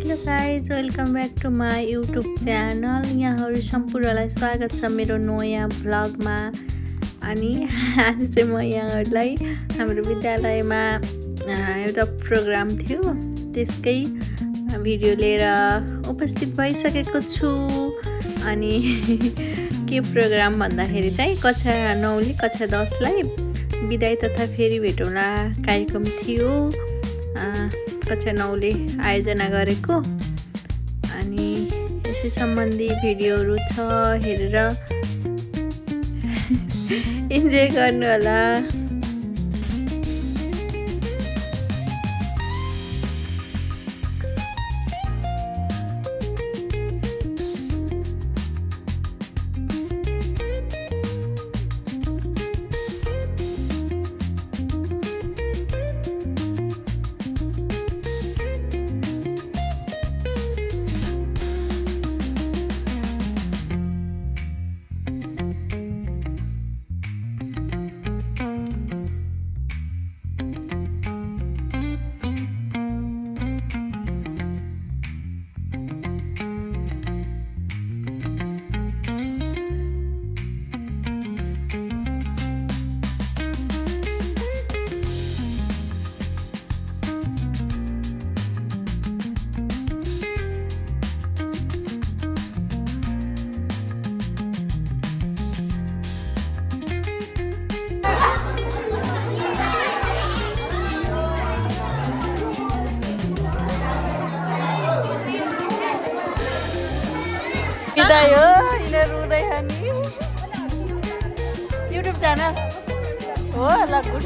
Hello guys, welcome back to my YouTube channel. यहाँहरू सम्पूर्णलाई स्वागत छ मेरो नयाँ भ्लगमा। अनि आज चाहिँ म यहाँहरूलाई हाम्रो विद्यालयमा एउटा प्रोग्राम थियो, त्यसकै भिडियो लिएर उपस्थित भइसकेको छु। अनि के प्रोग्राम भन्दाखेरि चाहिँ कक्षा 9ले कक्षा 10लाई बिदाई तथा फेरि भेटौँला कार्यक्रम थियो। कक्षा 9ले आयोजना गरेको। अनि यसै सम्बन्धी भिडियोहरू छ, हेरेर इन्जोय गर्नु होला। बिदाई हो, यिनीहरू हुँदैछ नि। युट्युब च्यानल हो ल, गुड।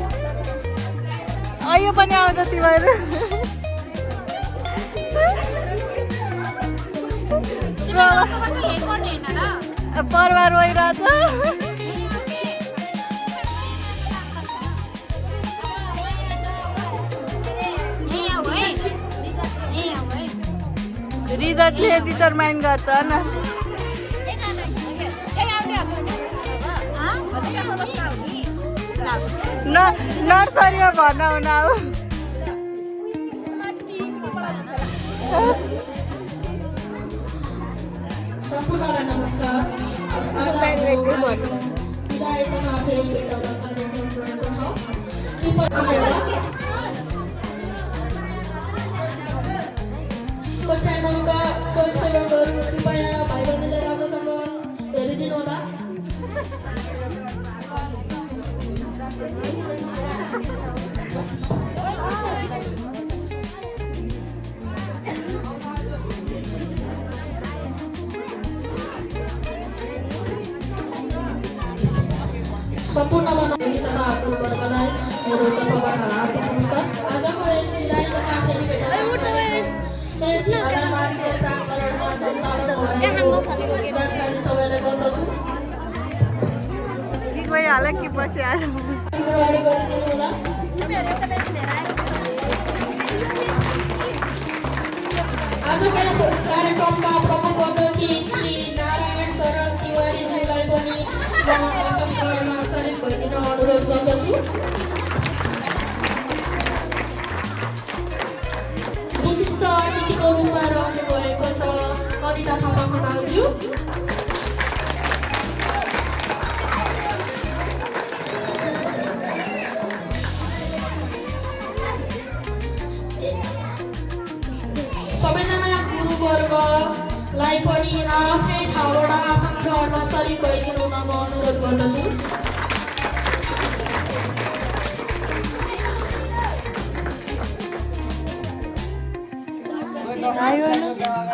यो पनि आउँछ तिमीहरू। परबार भइरहेछ। रिजल्टले डिटरमाइन गर्छ न। नर्सरीमा भनाउन अब सम्पूर्णलाई नमस्कार। विदाई तथा फेरि भेटौँला कार्यक्रम रहेको छ। कक्षा 9का स्वयंसेवकहरू कृपया भाइ बहिनीले राम्रोसँग हेरिदिनु होला। सम्पूर्ण तथा गुरुवर्गलाई मेरो तर्फबाट हार्दिक नमस्कार। आजको यस विदाई तथा फेरि भेटौँला यस आरामको प्राङ्गणमा सञ्चालन भएको जानकारी सबैलाई गर्दछु। कि बसिहाल्यो गरिदिनु होला। आजको यस कार्यक्रमका प्रमुख अतिथि श्री नारायण शरण तिवारीज्यूलाई पनि म आसनमा सरिक भइदिन अनुरोध गर्दछु। विशिष्ट अतिथिको रूपमा रहनु भएको छ अनिता थापा खनालज्यू। सबैजना गुरुवर्गलाई पनि आफ्नै ठाउँबाट आसन ग्रहणमा सरिक भइदिनु हुन म अनुरोध गर्दछु।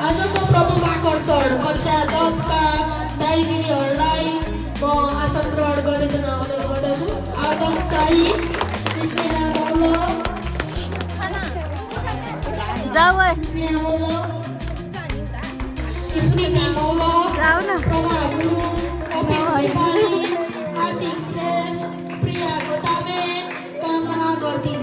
आजको प्रमुख आकर्षण कक्षा 10का दाइदिदीहरूलाई म आसन ग्रहण गरिदिन अनुरोध गर्दछु। आर्जन शाही, स्नेहा मल्ल, स्मृति मौल, प्रभा गुरु, कपिल नेपाली, आशिक श्रेष्ठ, प्रिया गोतामे, कल्पना गर्दी।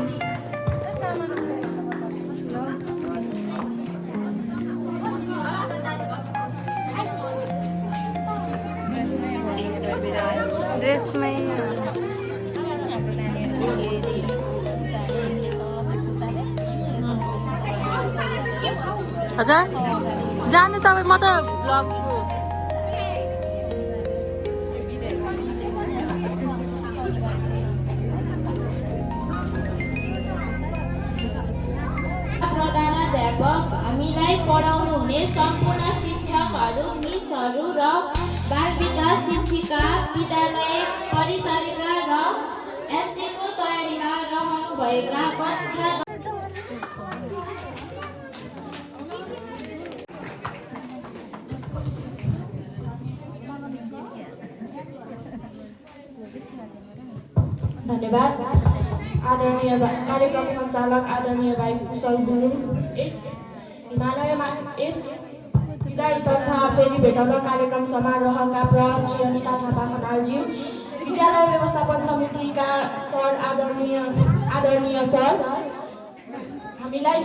ड्रेसमै हजुर जाने तपाईँ म त ब्लगको प्रधानाध्यापक हामीलाई पढाउनु हुने सम्पूर्ण शिक्षकहरू मिसहरू र बाल विकास शिक्षिका विद्यालय परिचारिका र एससीको तयारीमा रहनुभएका कक्षा धन्यवाद। आदरणीय कार्यक्रम सञ्चालक आदरणीय भाइ कुशल गुरुङ, यस हिमालयमा यस विदाई तथा फेरि भेटौँदा कार्यक्रम समारोहका प्रहरी श्री अनिता थापा खनालज्यू, विद्यालय व्यवस्थापन समितिका सर आदरणीय सर हामीलाई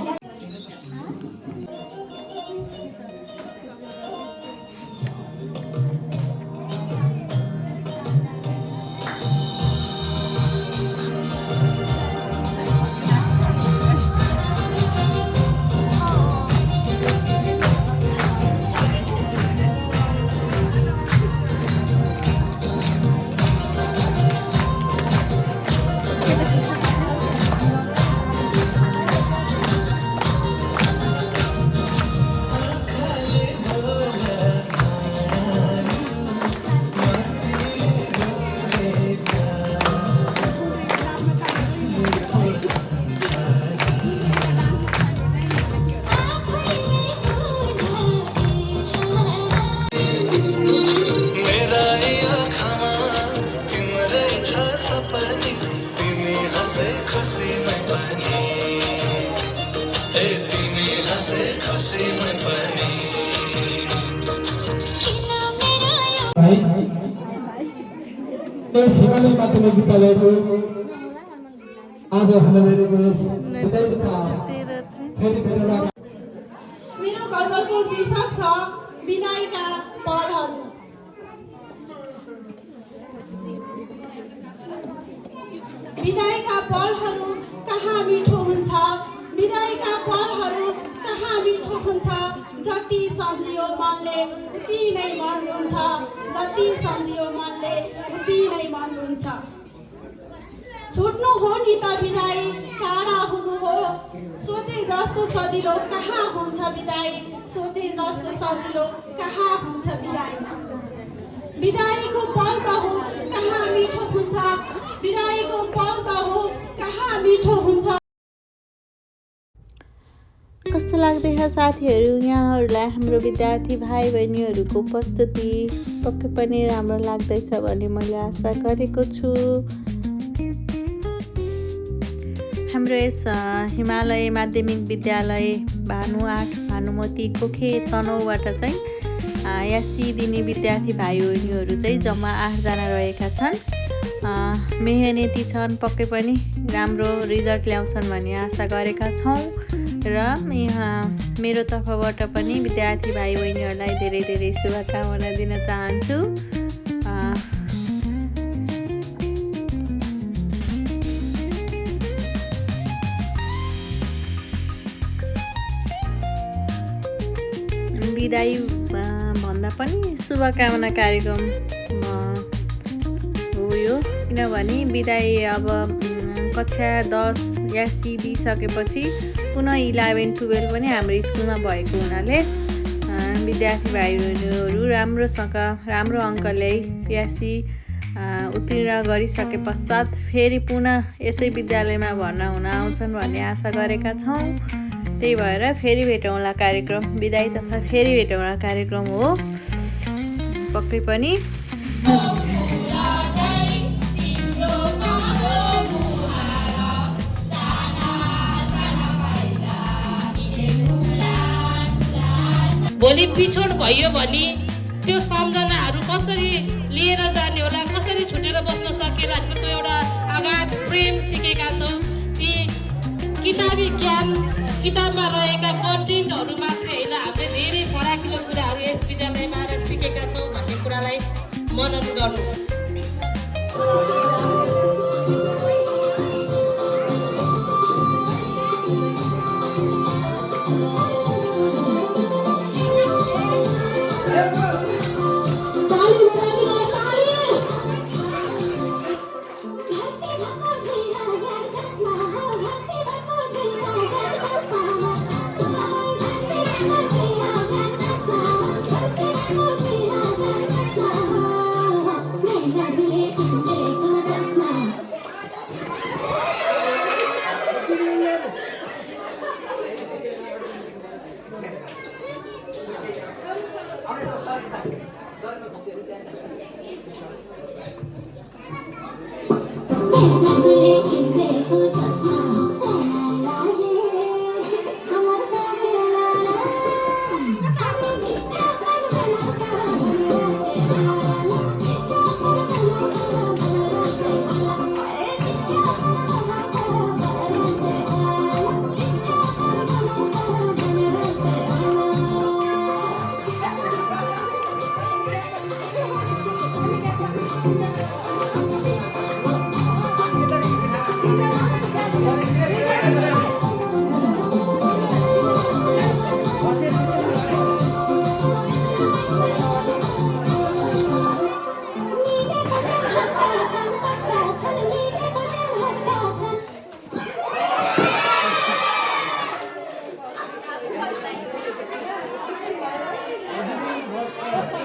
हिमालय माध्यमिक विद्यालयको आज हामीले मेरो गजलको शीर्षक छ विदाईका पलहरू। विदाईका पलहरू कहाँ मिठो हुन्छ, विदाईका पलहरू कहाँ मिठो हुन्छ, जति सम्झियो मनले उति नै मन हुन्छ, जति सम्झियो मनले उति नै मन हुन्छ। छुट्नु हो नि त विदाई, टाढा हुनु हो, सोचे जस्तो सजिलो कहाँ हुन्छ विदाई, सोचे जस्तो सजिलो कहाँ हुन्छ विदाई। विदाईको पल त हो कहाँ मिठो हुन्छ, विदाईको पल त हो कहाँ मिठो हुन्छ। कस्तो लाग्दैछ साथीहरू, यहाँहरूलाई हाम्रो विद्यार्थी भाइ बहिनीहरूको उपस्थिति पक्कै पनि राम्रो लाग्दैछ भन्ने मैले आशा गरेको छु। हाम्रो यस हिमालय माध्यमिक विद्यालय भानुमती कोखे तनहुँबाट चाहिँ यासी दिने विद्यार्थी भाइ बहिनीहरू चाहिँ जम्मा 8 जना रहेका छन्। मेहनती छन्, पक्कै पनि राम्रो रिजल्ट ल्याउँछन् भन्ने आशा गरेका छौँ र यहाँ मेरो तर्फबाट पनि विद्यार्थी भाइ बहिनीहरूलाई धेरै धेरै शुभकामना दिन चाहन्छु। विदाई भन्दा पनि शुभकामना कार्यक्रम हो यो, किनभने विदाई अब कक्षा 10 यासी दिइसकेपछि पुनः 11-12 पनि हाम्रो स्कुलमा भएको हुनाले विद्यार्थी भाइ बहिनीहरू राम्रो अङ्क ल्याई यासी उत्तीर्ण गरिसके पश्चात फेरि पुनः यसै विद्यालयमा भर्ना हुन आउँछन् भन्ने आशा गरेका छौँ। त्यही भएर फेरि भेटौँला कार्यक्रम, विदाई तथा फेरि भेटौँला कार्यक्रम हो पक्कै पनि। भोलि पिछोड भयो भने त्यो सम्झनाहरू कसरी लिएर जाने होला, कसरी छुटेर बस्न सकेला, त्यो एउटा अगाध प्रेम सिकेका छौँ। ती किताबी ज्ञान, किताबमा रहेका कन्टेन्टहरू मात्रै होइन, हामीले धेरै फराकिलो कुराहरू यस विद्यालयमा आएर सिकेका छौँ भन्ने कुरालाई मनन गर्नु।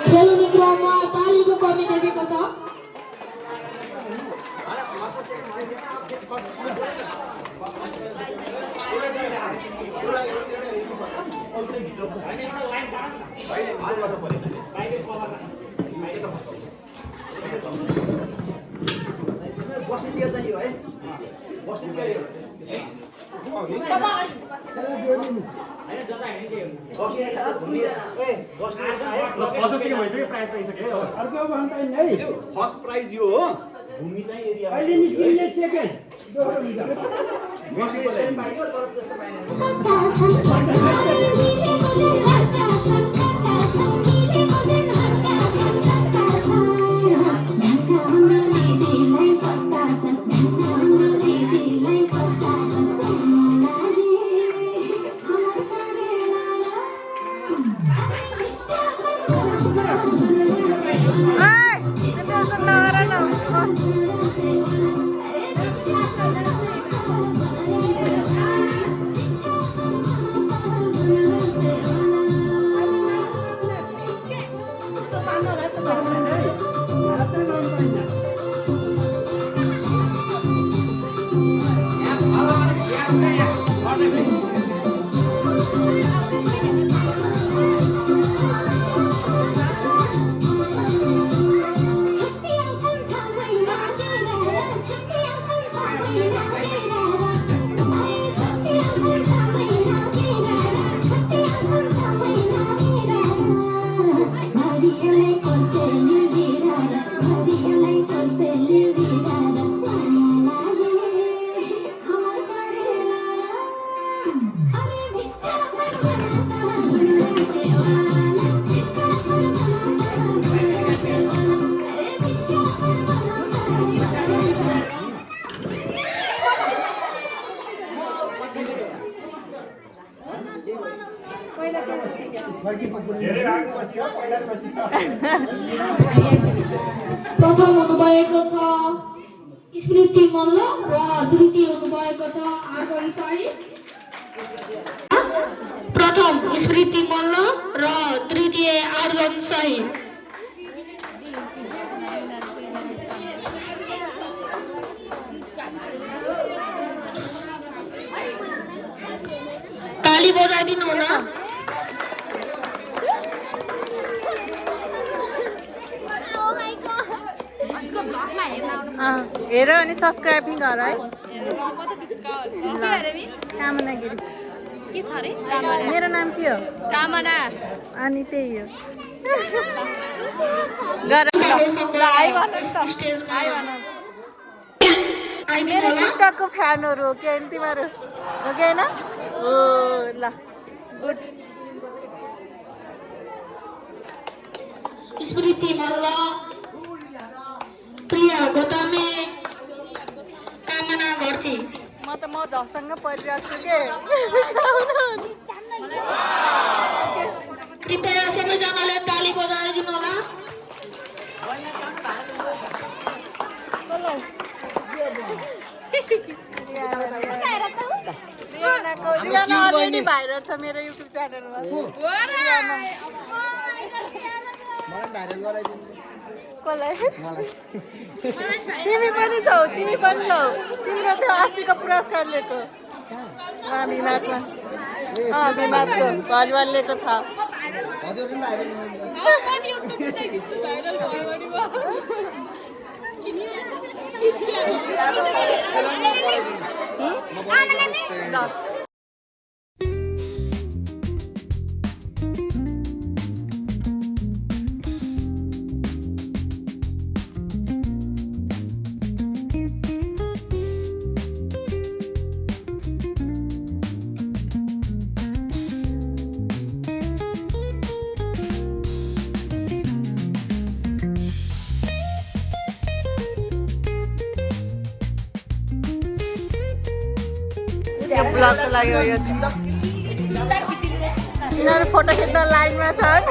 खेल्ने क्रममा तालीको कमी देखेको छ। फर्स्ट प्राइज यो हो भूमि चाहिँ एरिया प्रथम हुनुभएको छ स्मृति मल्ल र द्वितीय हुनुभएको छ आर्जन शाही। प्रथम स्मृति मल्ल र द्वितीय आर्जन शाही। ताली बजाइदिनु होला। हेर अनि सब्सक्राइब नि गर है। कामना गिरी के छ रे? मेरो नाम के हो? कामना। अनि त्यही हो। गर ल हाई भन्नु नि त। हाई भन्नु। मेरो टिकटकको फ्यानहरु हो के अनि तिमीहरु हो कि हैन? ओ ल गुड। स्मृति मल्ल, प्रिया गोतामे, कामना घरती। म झसँग परिरहेको छु के। कृपया सबैजनाले ताली बजाइदिनु होला। रियाना अलरेडी भाइरल छ मेरो युट्युब च्यानलमा। तिमी पनि छौ, तिमी पनि छौ। तिम्रो त्यो अस्तिको पुरस्कार लिएको बिमारमा। बिमारको भलिबल लिएको छ। यो ब्लगको लागि हो यो यिनीहरू फोटो खिच्न लाइनमा छन्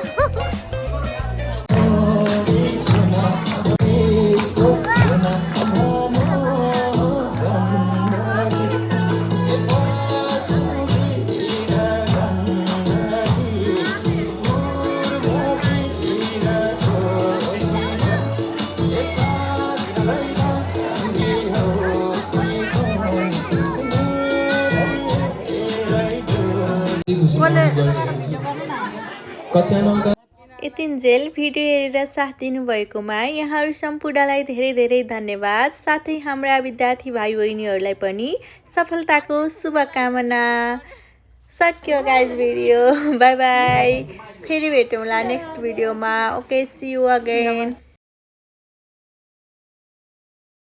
यतिन्जेल भिडियो हेरेर साथ दिनुभएकोमा यहाँहरू सम्पूर्णलाई धेरै धेरै धन्यवाद। साथै हाम्रा विद्यार्थी भाइ बहिनीहरूलाई पनि सफलताको शुभकामना। सक्यो गाइज भिडियो, बाई बाई। फेरि भेटौँला नेक्स्ट भिडियोमा। Okay, see you again.